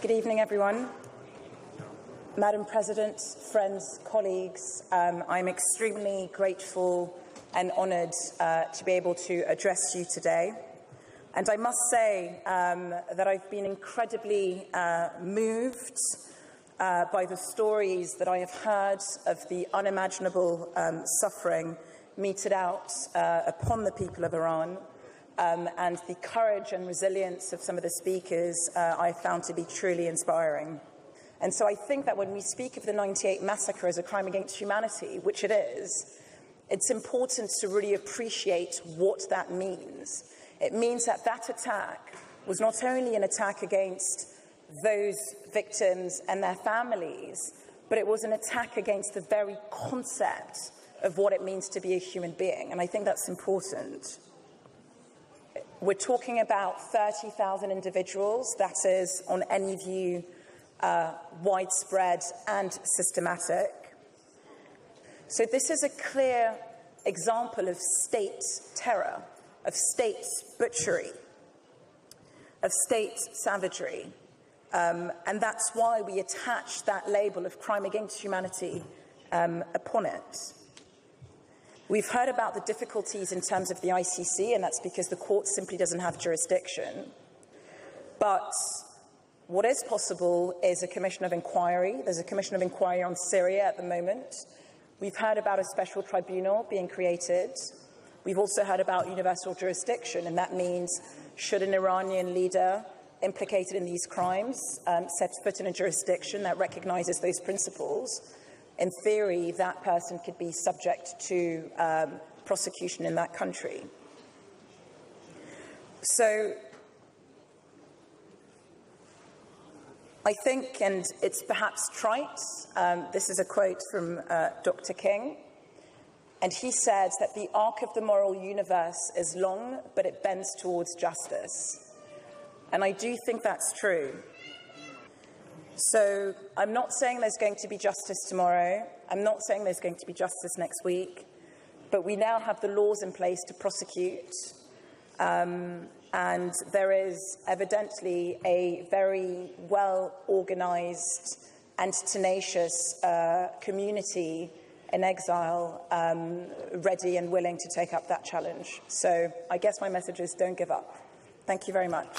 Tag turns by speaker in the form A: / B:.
A: Good evening, everyone. Madam President, friends, colleagues, I'm extremely grateful and honoured to be able to address you today. And I must say that I've been incredibly moved by the stories that I have heard of the unimaginable suffering meted out upon the people of Iran, and the courage and resilience of some of the speakers I found to be truly inspiring. And so I think that when we speak of the 98 massacre as a crime against humanity, which it is, it's important to really appreciate what that means. It means that that attack was not only an attack against those victims and their families, but it was an attack against the very concept of what it means to be a human being. And I think that's important. We're talking about 30,000 individuals. That is, on any view, widespread and systematic. So this is a clear example of state terror, of state butchery, of state savagery. And that's why we attach that label of crime against humanity upon it. We've heard about the difficulties in terms of the ICC, and that's because the court simply doesn't have jurisdiction. But what is possible is a commission of inquiry. There's a commission of inquiry on Syria at the moment. We've heard about a special tribunal being created. We've also heard about universal jurisdiction, and that means should an Iranian leader implicated in these crimes set foot in a jurisdiction that recognises those principles, in theory, that person could be subject to prosecution in that country. So I think, and it's perhaps trite, this is a quote from Dr. King, and he said that the arc of the moral universe is long, but it bends towards justice. And I do think that's true. So I'm not saying there's going to be justice tomorrow. I'm not saying there's going to be justice next week. But we now have the laws in place to prosecute. And there is evidently a very well-organised and tenacious community in exile ready and willing to take up that challenge. So I guess my message is don't give up. Thank you very much.